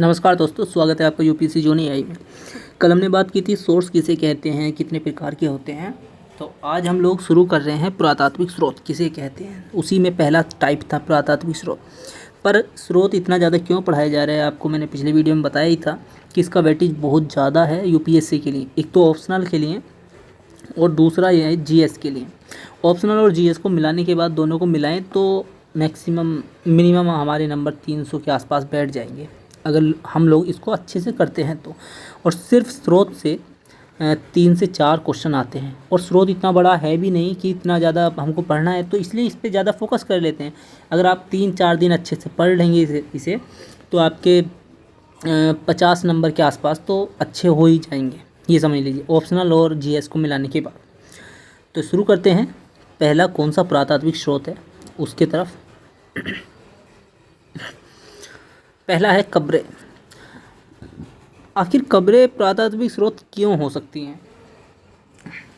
नमस्कार दोस्तों, स्वागत है आपका यूपीएससी जूनी आई में। कल हमने बात की थी सोर्स किसे कहते हैं, कितने प्रकार के होते हैं। तो आज हम लोग शुरू कर रहे हैं पुरातात्विक स्रोत किसे कहते हैं। उसी में पहला टाइप था पुरातात्विक स्रोत। पर स्रोत इतना ज़्यादा क्यों पढ़ाया जा रहा है, आपको मैंने पिछले वीडियो में बताया ही था कि इसका वेटेज बहुत ज़्यादा है यूपीएससी के लिए। एक तो ऑप्शनल के लिए और दूसरा ये है जीएस के लिए। ऑप्शनल और जीएस को मिलाने के बाद दोनों को मिलाएं तो मिनिमम हमारे नंबर 300 के आसपास बैठ जाएंगे अगर हम लोग इसको अच्छे से करते हैं तो। और सिर्फ स्रोत से 3 से 4 क्वेश्चन आते हैं और स्रोत इतना बड़ा है भी नहीं कि इतना ज़्यादा हमको पढ़ना है, तो इसलिए इस पर ज़्यादा फोकस कर लेते हैं। अगर आप 3-4 दिन अच्छे से पढ़ लेंगे इसे तो आपके 50 नंबर के आसपास तो अच्छे हो ही जाएंगे, ये समझ लीजिए, ऑप्शनल और जीएस को मिलाने के बाद। तो शुरू करते हैं। पहला कौन सा पुरातात्विक स्रोत है उसके तरफ। पहला है कब्रें। आखिर कब्रें पुरातात्विक स्रोत क्यों हो सकती हैं?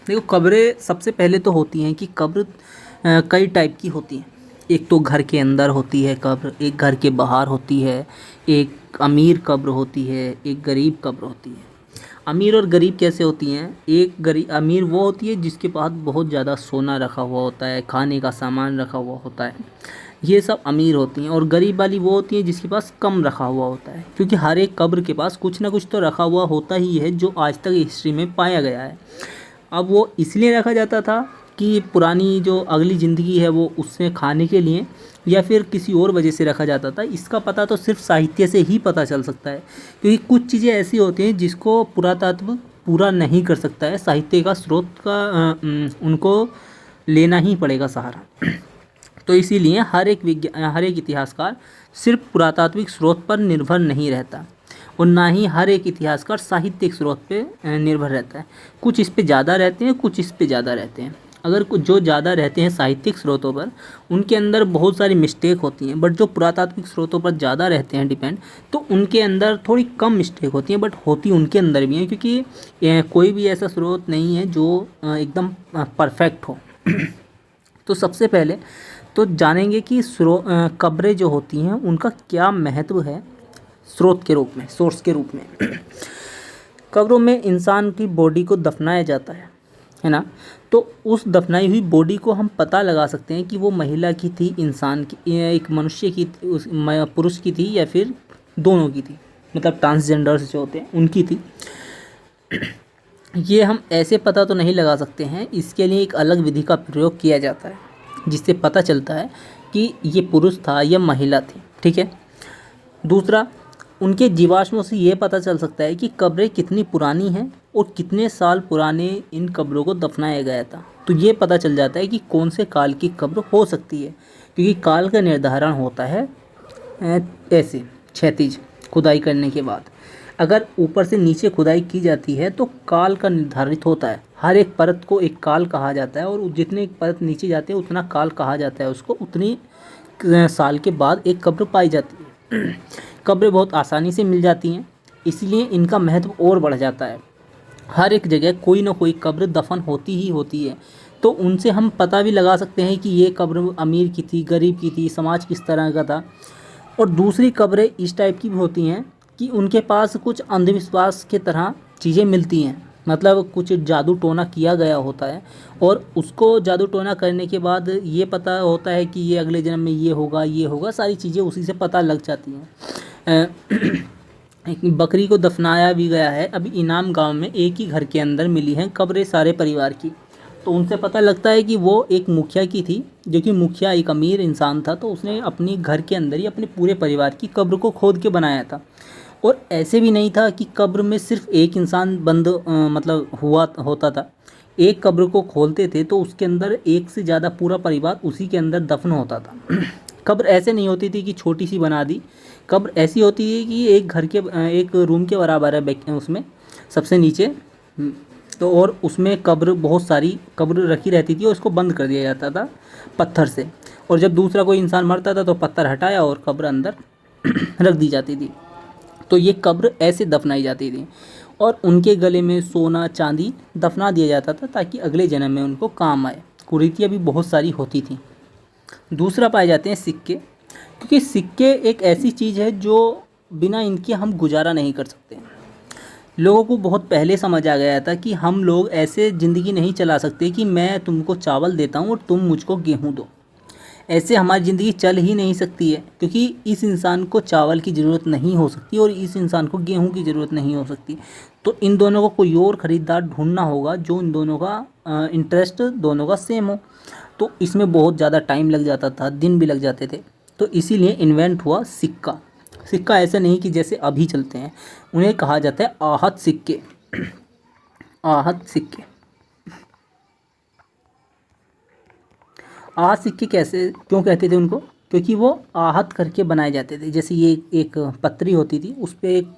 देखो, कब्रें सबसे पहले तो होती हैं कि कब्र कई टाइप की होती हैं। एक तो घर के अंदर होती है कब्र, एक घर के बाहर होती है, एक अमीर कब्र होती है, एक गरीब कब्र होती है। अमीर और गरीब कैसे होती हैं? अमीर वो होती है जिसके पास बहुत ज़्यादा सोना रखा हुआ होता है, खाने का सामान रखा हुआ होता है, ये सब अमीर होती हैं। और गरीब वाली वो होती है जिसके पास कम रखा हुआ होता है, क्योंकि हर एक कब्र के पास कुछ ना कुछ तो रखा हुआ होता ही है जो आज तक हिस्ट्री में पाया गया है। अब वो इसलिए रखा जाता था कि पुरानी जो अगली ज़िंदगी है वो उसमें खाने के लिए या फिर किसी और वजह से रखा जाता था। इसका पता तो सिर्फ साहित्य से ही पता चल सकता है, क्योंकि कुछ चीज़ें ऐसी होती हैं जिसको पुरातत्व पूरा नहीं कर सकता है। साहित्य का स्रोत का उनको लेना ही पड़ेगा सहारा। तो इसीलिए हर एक इतिहासकार सिर्फ पुरातात्विक स्रोत पर निर्भर नहीं रहता और ना ही हर एक इतिहासकार साहित्यिक स्रोत पे निर्भर रहता है। कुछ इस पे ज़्यादा रहते हैं, कुछ इस पे ज़्यादा रहते हैं। अगर कुछ जो ज़्यादा रहते हैं साहित्यिक स्रोतों पर, उनके अंदर बहुत सारी मिस्टेक होती हैं, बट जो पुरातात्विक स्रोतों पर ज़्यादा रहते हैं डिपेंड, तो उनके अंदर थोड़ी कम मिस्टेक होती हैं, बट होती उनके अंदर भी हैं, क्योंकि कोई भी ऐसा स्रोत नहीं है जो एकदम परफेक्ट हो। तो सबसे पहले तो जानेंगे कि कब्रें जो होती हैं उनका क्या महत्व है स्रोत के रूप में, सोर्स के रूप में। कब्रों में इंसान की बॉडी को दफनाया जाता है ना। तो उस दफनाई हुई बॉडी को हम पता लगा सकते हैं कि वो महिला की थी, इंसान की, एक मनुष्य की, पुरुष की थी या फिर दोनों की थी, मतलब ट्रांसजेंडर्स जो होते हैं उनकी थी। ये हम ऐसे पता तो नहीं लगा सकते हैं, इसके लिए एक अलग विधि का प्रयोग किया जाता है जिससे पता चलता है कि ये पुरुष था या महिला थी। ठीक है। दूसरा, उनके जीवाश्मों से ये पता चल सकता है कि कब्रें कितनी पुरानी हैं और कितने साल पुराने इन कब्रों को दफनाया गया था। तो ये पता चल जाता है कि कौन से काल की कब्र हो सकती है, क्योंकि काल का निर्धारण होता है ऐसे क्षैतिज खुदाई करने के बाद। अगर ऊपर से नीचे खुदाई की जाती है तो काल का निर्धारित होता है। हर एक परत को एक काल कहा जाता है और जितने परत नीचे जाते हैं उतना काल कहा जाता है उसको। उतनी साल के बाद एक कब्र पाई जाती है। कब्रें बहुत आसानी से मिल जाती हैं, इसलिए इनका महत्व और बढ़ जाता है। हर एक जगह कोई ना कोई कब्र दफन होती ही होती है, तो उनसे हम पता भी लगा सकते हैं कि ये कब्र अमीर की थी, गरीब की थी, समाज किस तरह का था। और दूसरी कब्रें इस टाइप की भी होती हैं कि उनके पास कुछ अंधविश्वास के तरह चीज़ें मिलती हैं, मतलब कुछ जादू टोना किया गया होता है और उसको जादू टोना करने के बाद ये पता होता है कि ये अगले जन्म में ये होगा, सारी चीज़ें उसी से पता लग जाती हैं। एक बकरी को दफनाया भी गया है अभी इनाम गांव में, एक ही घर के अंदर मिली हैं कब्रें सारे परिवार की। तो उनसे पता लगता है कि वो एक मुखिया की थी, जो कि मुखिया एक अमीर इंसान था, तो उसने अपनी घर के अंदर ही अपने पूरे परिवार की कब्र को खोद के बनाया था। और ऐसे भी नहीं था कि कब्र में सिर्फ एक इंसान बंद होता था। एक कब्र को खोलते थे तो उसके अंदर एक से ज़्यादा पूरा परिवार उसी के अंदर दफन होता था। कब्र ऐसे नहीं होती थी कि छोटी सी बना दी। कब्र ऐसी होती है कि एक रूम के बराबर है उसमें सबसे नीचे, तो और उसमें बहुत सारी कब्र रखी रहती थी और उसको बंद कर दिया जाता था पत्थर से। और जब दूसरा कोई इंसान मरता था तो पत्थर हटाया और कब्र अंदर रख दी जाती थी। तो ये कब्र ऐसे दफनाई जाती थी और उनके गले में सोना चांदी दफना दिया जाता था ताकि अगले जन्म में उनको काम आए। कुरीतियाँ भी बहुत सारी होती थी। दूसरा पाए जाते हैं सिक्के, क्योंकि सिक्के एक ऐसी चीज़ है जो बिना इनके हम गुजारा नहीं कर सकते। लोगों को बहुत पहले समझ आ गया था कि हम लोग ऐसे ज़िंदगी नहीं चला सकते कि मैं तुमको चावल देता हूँ और तुम मुझको गेहूँ दो। ऐसे हमारी ज़िंदगी चल ही नहीं सकती है, क्योंकि इस इंसान को चावल की ज़रूरत नहीं हो सकती और इस इंसान को गेहूं की ज़रूरत नहीं हो सकती। तो इन दोनों को कोई और ख़रीदार ढूंढना होगा जो इन दोनों का इंटरेस्ट दोनों का सेम हो। तो इसमें बहुत ज़्यादा टाइम लग जाता था, दिन भी लग जाते थे। तो इसीलिए इन्वेंट हुआ सिक्का। सिक्का ऐसे नहीं कि जैसे अभी चलते हैं, उन्हें कहा जाता है आहत सिक्के। आहत सिक्के। आहत सिक्के कैसे क्यों कहते थे उनको? क्योंकि वो आहत करके बनाए जाते थे। जैसे ये एक पतरी होती थी, उस पर एक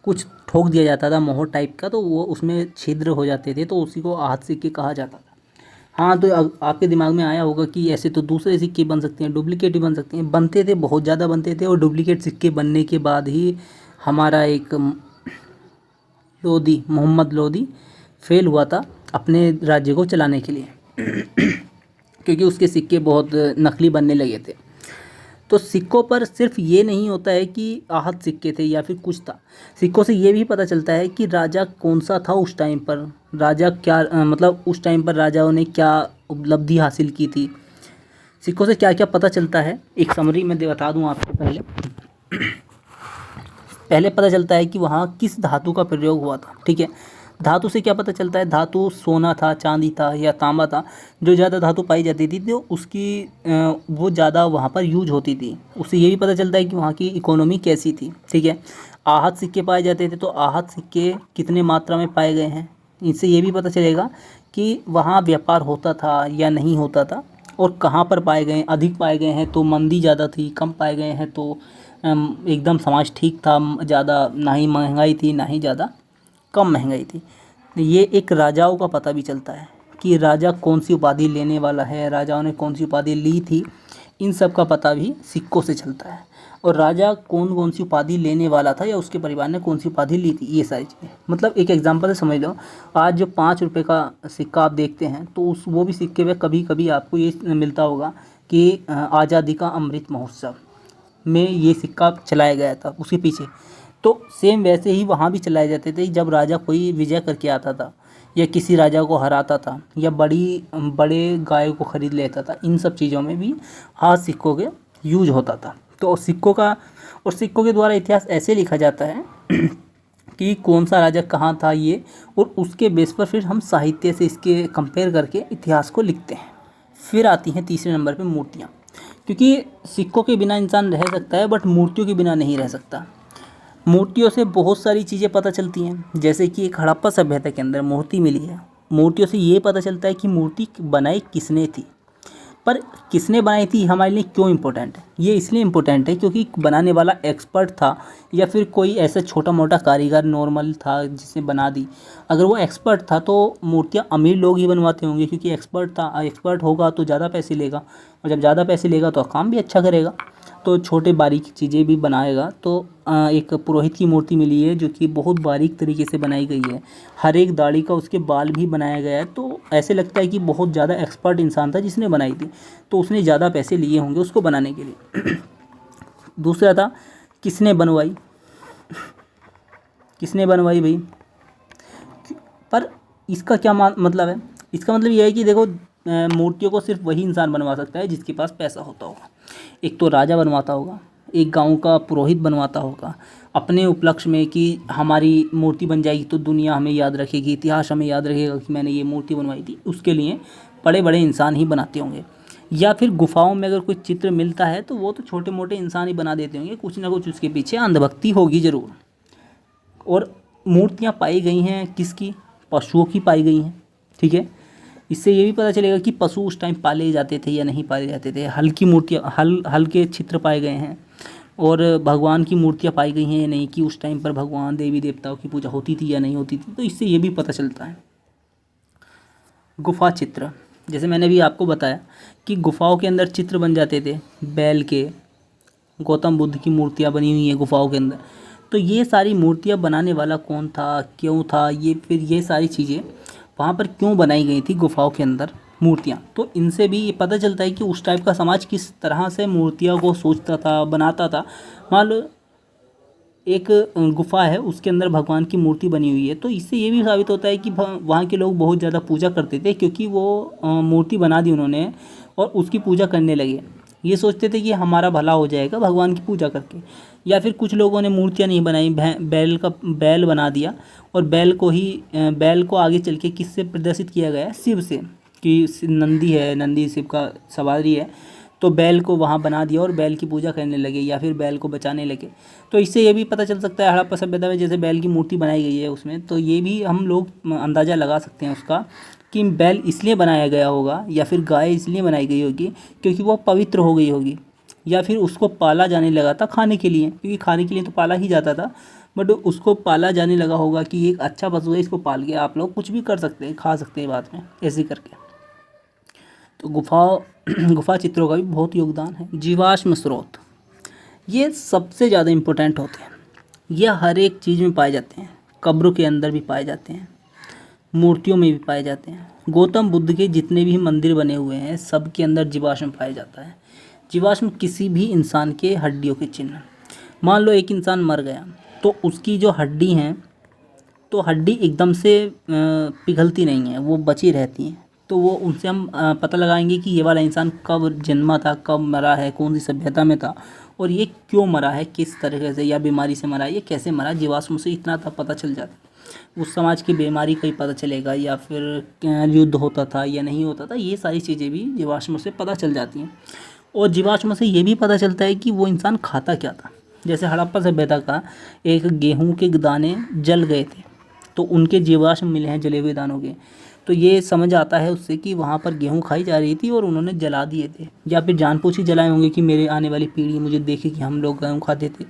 कुछ ठोक दिया जाता था मोहर टाइप का, तो वो उसमें छिद्र हो जाते थे, तो उसी को आहत सिक्के कहा जाता था। हाँ, तो आपके दिमाग में आया होगा कि ऐसे तो दूसरे सिक्के बन सकते हैं, डुप्लीकेट ही बन सकते हैं। बनते थे, बहुत ज़्यादा बनते थे, और डुप्लीकेट सिक्के बनने के बाद ही हमारा एक लोधी, मोहम्मद लोधी फेल हुआ था अपने राज्य को चलाने के लिए क्योंकि उसके सिक्के बहुत नकली बनने लगे थे। तो सिक्कों पर सिर्फ ये नहीं होता है कि आहत सिक्के थे या फिर कुछ था, सिक्कों से ये भी पता चलता है कि राजा कौन सा था उस टाइम पर, राजा क्या मतलब उस टाइम पर राजाओं ने क्या उपलब्धि हासिल की थी। सिक्कों से क्या क्या पता चलता है, एक समरी में बता दूं आपको। पहले पता चलता है कि वहाँ किस धातु का प्रयोग हुआ था। ठीक है, धातु से क्या पता चलता है? धातु सोना था, चांदी था या तांबा था। जो ज़्यादा धातु पाई जाती थी तो उसकी वो ज़्यादा वहाँ पर यूज होती थी। उससे ये भी पता चलता है कि वहाँ की इकोनॉमी कैसी थी। ठीक है, आहत सिक्के पाए जाते थे, तो आहत सिक्के कितने मात्रा में पाए गए हैं, इससे ये भी पता चलेगा कि वहाँ व्यापार होता था या नहीं होता था, और कहाँ पर पाए गए। अधिक पाए गए हैं तो मंदी ज़्यादा थी, कम पाए गए हैं तो एकदम समाज ठीक था, ज़्यादा ना ही महंगाई थी ना ही ज़्यादा कम महंगाई थी। ये एक राजाओं का पता भी चलता है कि राजा कौन सी उपाधि लेने वाला है, राजाओं ने कौन सी उपाधि ली थी, इन सब का पता भी सिक्कों से चलता है। और राजा कौन कौन सी उपाधि लेने वाला था या उसके परिवार ने कौन सी उपाधि ली थी, ये सारी चीज़ें। मतलब एक एग्जांपल से समझ लो, आज जो 5 रुपये का सिक्का आप देखते हैं तो वो भी सिक्के में कभी कभी आपको ये मिलता होगा कि आज़ादी का अमृत महोत्सव में ये सिक्का चलाया गया था उसके पीछे। तो सेम वैसे ही वहाँ भी चलाए जाते थे जब राजा कोई विजय करके आता था या किसी राजा को हराता था या बड़े गायों को ख़रीद लेता था। इन सब चीज़ों में भी हाथ सिक्कों के यूज होता था। तो सिक्कों के द्वारा इतिहास ऐसे लिखा जाता है कि कौन सा राजा कहाँ था ये, और उसके बेस पर फिर हम साहित्य से इसके कंपेयर करके इतिहास को लिखते हैं। फिर आती हैं तीसरे नंबर पे मूर्तियाँ, क्योंकि सिक्कों के बिना इंसान रह सकता है बट मूर्तियों के बिना नहीं रह सकता। मूर्तियों से बहुत सारी चीज़ें पता चलती हैं, जैसे कि एक हड़प्पा सभ्यता के अंदर मूर्ति मिली है। मूर्तियों से ये पता चलता है कि मूर्ति बनाई किसने थी। पर किसने बनाई थी हमारे लिए क्यों इम्पोर्टेंट है? ये इसलिए इम्पोर्टेंट है क्योंकि बनाने वाला एक्सपर्ट था या फिर कोई ऐसा छोटा मोटा कारीगर नॉर्मल था जिसने बना दी। अगर वो एक्सपर्ट था तो मूर्तियाँ अमीर लोग ही बनवाते होंगे, क्योंकि एक्सपर्ट था। एक्सपर्ट होगा तो ज़्यादा पैसे लेगा, और जब ज़्यादा पैसे लेगा तो काम भी अच्छा करेगा, तो छोटे बारीक चीज़ें भी बनाएगा। तो एक पुरोहित की मूर्ति मिली है जो कि बहुत बारीक तरीके से बनाई गई है, हर एक दाढ़ी का उसके बाल भी बनाया गया है। तो ऐसे लगता है कि बहुत ज़्यादा एक्सपर्ट इंसान था जिसने बनाई थी, तो उसने ज़्यादा पैसे लिए होंगे उसको बनाने के लिए। दूसरा था किसने बनवाई, किसने बनवाई भाई। पर इसका क्या मतलब है? इसका मतलब यह है कि देखो, मूर्तियों को सिर्फ वही इंसान बनवा सकता है जिसके पास पैसा होता होगा। एक तो राजा बनवाता होगा, एक गांव का पुरोहित बनवाता होगा अपने उपलक्ष्य में कि हमारी मूर्ति बन जाएगी तो दुनिया हमें याद रखेगी, इतिहास हमें याद रखेगा कि मैंने ये मूर्ति बनवाई थी। उसके लिए बड़े बड़े इंसान ही बनाते होंगे। या फिर गुफाओं में अगर कोई चित्र मिलता है तो वो तो छोटे मोटे इंसान ही बना देते होंगे, कुछ ना कुछ उसके पीछे अंधभक्ति होगी ज़रूर। और मूर्तियाँ पाई गई हैं किसकी? पशुओं की पाई गई हैं। ठीक है, इससे ये भी पता चलेगा कि पशु उस टाइम पाले जाते थे या नहीं पाले जाते थे। हल की मूर्तियाँ, हल के चित्र पाए गए हैं, और भगवान की मूर्तियाँ पाई गई हैं या नहीं, कि उस टाइम पर भगवान देवी देवताओं की पूजा होती थी या नहीं होती थी। तो इससे ये भी पता चलता है। गुफा चित्र, जैसे मैंने भी आपको बताया कि गुफाओं के अंदर चित्र बन जाते थे बैल के, गौतम बुद्ध की मूर्तियाँ बनी हुई हैं गुफाओं के अंदर। तो ये सारी मूर्तियाँ बनाने वाला कौन था, क्यों था, ये सारी चीज़ें वहाँ पर क्यों बनाई गई थी गुफाओं के अंदर मूर्तियाँ। तो इनसे भी ये पता चलता है कि उस टाइप का समाज किस तरह से मूर्तियों को सोचता था, बनाता था। मान लो एक गुफा है, उसके अंदर भगवान की मूर्ति बनी हुई है। तो इससे ये भी साबित होता है कि वहाँ के लोग बहुत ज़्यादा पूजा करते थे, क्योंकि वो मूर्ति बना दी उन्होंने और उसकी पूजा करने लगे। ये सोचते थे कि हमारा भला हो जाएगा भगवान की पूजा करके। या फिर कुछ लोगों ने मूर्तियाँ नहीं बनाई, बैल बना दिया, और बैल को आगे चल के किससे प्रदर्शित किया गया है? शिव से, कि नंदी है, नंदी शिव का सवारी है, तो बैल को वहाँ बना दिया और बैल की पूजा करने लगे या फिर बैल को बचाने लगे। तो इससे ये भी पता चल सकता है हड़प्पा सभ्यता में जैसे बैल की मूर्ति बनाई गई है उसमें, तो ये भी हम लोग अंदाज़ा लगा सकते हैं उसका कि बैल इसलिए बनाया गया होगा या फिर गाय इसलिए बनाई गई होगी क्योंकि वो पवित्र हो गई होगी, या फिर उसको पाला जाने लगा था खाने के लिए, क्योंकि खाने के लिए तो पाला ही जाता था, बट उसको पाला जाने लगा होगा कि एक अच्छा पशु है, इसको पाल के आप लोग कुछ भी कर सकते हैं, खा सकते हैं बाद में, ऐसे करके। तो गुफा चित्रों का भी बहुत योगदान है। जीवाश्म स्रोत, ये सबसे ज़्यादा इम्पोर्टेंट होते हैं। ये हर एक चीज़ में पाए जाते हैं, कब्रों के अंदर भी पाए जाते हैं, मूर्तियों में भी पाए जाते हैं। गौतम बुद्ध के जितने भी मंदिर बने हुए हैं सब के अंदर जीवाश्म पाया जाता है। जीवाश्म किसी भी इंसान के हड्डियों के चिन्ह। मान लो एक इंसान मर गया तो उसकी जो हड्डी हैं, तो हड्डी एकदम से पिघलती नहीं है, वो बची रहती हैं। तो वो उनसे हम पता लगाएंगे कि ये वाला इंसान कब जन्मा था, कब मरा है, कौन सी सभ्यता में था और ये क्यों मरा है, किस तरीके से, या बीमारी से मरा है, ये कैसे मरा। जीवाश्म से इतना था पता चल जाता है। उस समाज की बीमारी का ही पता चलेगा, या फिर युद्ध होता था या नहीं होता था, ये सारी चीज़ें भी जीवाश्म से पता चल जाती हैं। और जीवाश्म से ये भी पता चलता है कि वो इंसान खाता क्या था। जैसे हड़प्पा सभ्यता का एक गेहूँ के दाने जल गए थे, तो उनके जीवाश्म मिले हैं जले हुए दानों के। तो ये समझ आता है उससे कि वहाँ पर गेहूँ खाई जा रही थी और उन्होंने जला दिए थे, या फिर जानबूझ के जलाए होंगे कि मेरे आने वाली पीढ़ी मुझे देखे कि हम लोग गेहूँ खाते थे,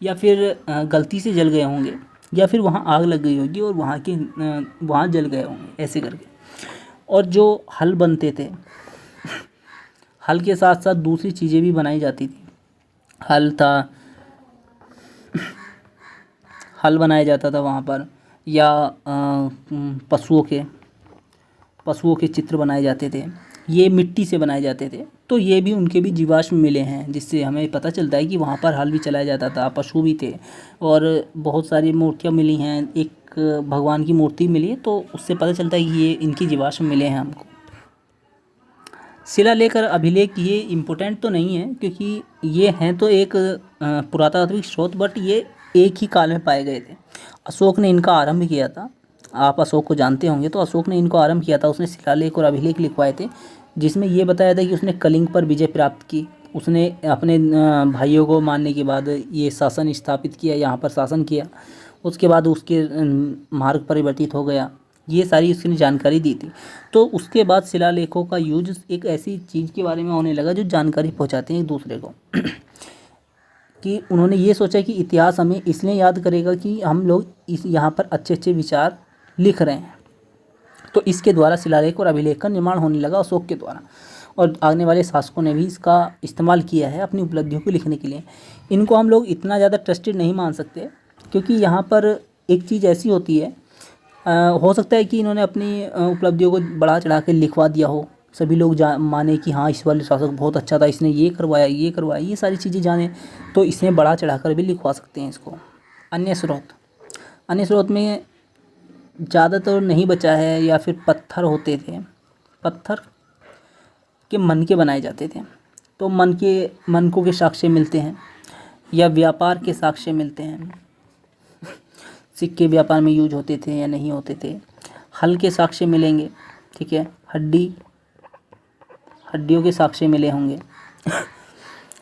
या फिर गलती से जल गए होंगे, या फिर वहाँ आग लग गई होगी और वहाँ जल गए होंगे, ऐसे करके। और जो हल बनते थे, हल के साथ साथ दूसरी चीज़ें भी बनाई जाती थी। हल बनाया जाता था वहाँ पर, या पशुओं के चित्र बनाए जाते थे, ये मिट्टी से बनाए जाते थे। तो ये भी उनके भी जीवाश्म मिले हैं, जिससे हमें पता चलता है कि वहाँ पर हल भी चलाया जाता था, पशु भी थे, और बहुत सारी मूर्तियाँ मिली हैं। एक भगवान की मूर्ति मिली है, तो उससे पता चलता है कि ये इनकी जीवाश्म मिले हैं हमको। शिलालेख और अभिलेख ये इम्पोर्टेंट तो नहीं है, क्योंकि ये हैं तो एक पुरातात्विक स्रोत, बट ये एक ही काल में पाए गए थे। अशोक ने इनका आरंभ किया था, आप अशोक को जानते होंगे, तो अशोक ने इनको आरंभ किया था। उसने शिलालेख और अभिलेख लिखवाए थे, जिसमें ये बताया था कि उसने कलिंग पर विजय प्राप्त की, उसने अपने भाइयों को मारने के बाद ये शासन स्थापित किया, यहाँ पर शासन किया, उसके बाद उसके मार्ग परिवर्तित हो गया, ये सारी उसने जानकारी दी थी। तो उसके बाद शिलालेखों का यूज एक ऐसी चीज़ के बारे में होने लगा जो जानकारी पहुँचाते हैं एक दूसरे को कि उन्होंने ये सोचा कि इतिहास हमें इसलिए याद करेगा कि हम लोग यहाँ पर अच्छे अच्छे विचार लिख रहे हैं। तो इसके द्वारा शिलालेख और अभिलेख का निर्माण होने लगा अशोक के द्वारा, और आने वाले शासकों ने भी इसका इस्तेमाल किया है अपनी उपलब्धियों को लिखने के लिए। इनको हम लोग इतना ज़्यादा ट्रस्टेड नहीं मान सकते, क्योंकि यहाँ पर एक चीज़ ऐसी होती है, हो सकता है कि इन्होंने अपनी उपलब्धियों को बढ़ा चढ़ा के लिखवा दिया हो, सभी लोग माने कि हाँ इस वाले शासक बहुत अच्छा था, इसने ये करवाया, ये सारी चीज़ें जाने, तो इसने बढ़ा चढ़ा कर भी लिखवा सकते हैं इसको। अन्य स्रोत में ज़्यादातर नहीं बचा है, या फिर पत्थर होते थे, पत्थर के मन के बनाए जाते थे, तो मनकों के साक्ष्य मिलते हैं, या व्यापार के साक्ष्य मिलते हैं। सिक्के व्यापार में यूज होते थे या नहीं होते थे। हल के साक्ष्य मिलेंगे, ठीक है। हड्डियों के साक्ष्य मिले होंगे।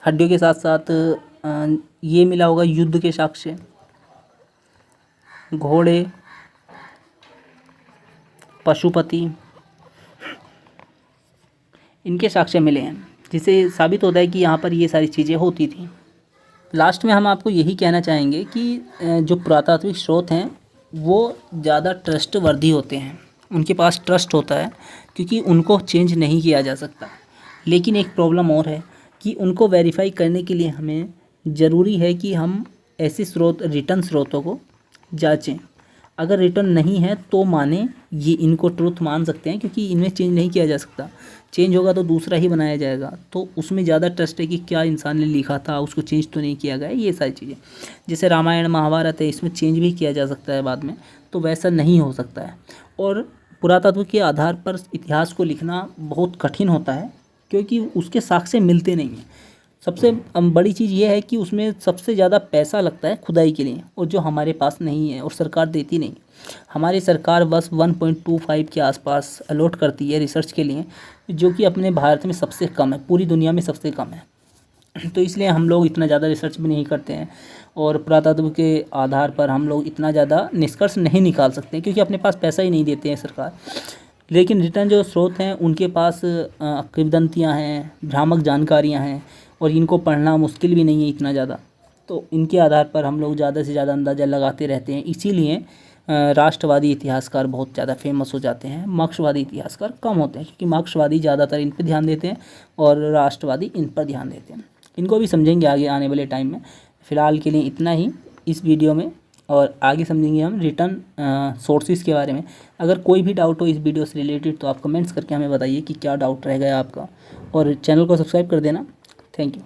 हड्डियों के साथ साथ ये मिला होगा युद्ध के साक्ष्य, घोड़े, पशुपति, इनके साक्ष्य मिले हैं, जिससे साबित होता है कि यहाँ पर ये सारी चीज़ें होती थी। लास्ट में हम आपको यही कहना चाहेंगे कि जो पुरातात्विक स्रोत हैं वो ज़्यादा ट्रस्टवर्दी होते हैं, उनके पास ट्रस्ट होता है, क्योंकि उनको चेंज नहीं किया जा सकता। लेकिन एक प्रॉब्लम और है कि उनको वेरीफाई करने के लिए हमें ज़रूरी है कि हम ऐसे रिटर्न स्रोतों को जांचें। अगर रिटर्न नहीं है तो माने ये इनको ट्रुथ मान सकते हैं, क्योंकि इनमें चेंज नहीं किया जा सकता। चेंज होगा तो दूसरा ही बनाया जाएगा, तो उसमें ज़्यादा ट्रस्ट है कि क्या इंसान ने लिखा था, उसको चेंज तो नहीं किया गया, ये सारी चीज़ें। जैसे रामायण महाभारत है, इसमें चेंज भी किया जा सकता है बाद में, तो वैसा नहीं हो सकता है। और पुरातत्व के आधार पर इतिहास को लिखना बहुत कठिन होता है, क्योंकि उसके साक्ष्य मिलते नहीं हैं। सबसे बड़ी चीज़ ये है कि उसमें सबसे ज़्यादा पैसा लगता है खुदाई के लिए, और जो हमारे पास नहीं है और सरकार देती नहीं। हमारी सरकार बस 1.25 के आसपास अलॉट करती है रिसर्च के लिए, जो कि अपने भारत में सबसे कम है, पूरी दुनिया में सबसे कम है। तो इसलिए हम लोग इतना ज़्यादा रिसर्च भी नहीं करते हैं, और पुरातत्व के आधार पर हम लोग इतना ज़्यादा निष्कर्ष नहीं निकाल सकते, क्योंकि अपने पास पैसा ही नहीं देते हैं सरकार। लेकिन रिटर्न जो स्रोत हैं उनके पास किंवदंतियाँ हैं, भ्रामक जानकारियाँ हैं, और इनको पढ़ना मुश्किल भी नहीं है इतना ज़्यादा। तो इनके आधार पर हम लोग ज़्यादा से ज़्यादा अंदाज़ा लगाते रहते हैं। इसीलिए राष्ट्रवादी इतिहासकार बहुत ज़्यादा फेमस हो जाते हैं, मार्क्सवादी इतिहासकार कम होते हैं, क्योंकि मार्क्सवादी ज़्यादातर इन पर ध्यान देते हैं और राष्ट्रवादी इन पर ध्यान देते हैं। इनको भी समझेंगे आगे आने वाले टाइम में। फ़िलहाल के लिए इतना ही इस वीडियो में, और आगे समझेंगे हम रिटर्न सोर्सेज के बारे में। अगर कोई भी डाउट हो इस वीडियो से रिलेटेड तो आप कमेंट्स करके हमें बताइए कि क्या डाउट रह गया आपका, और चैनल को सब्सक्राइब कर देना। Thank you.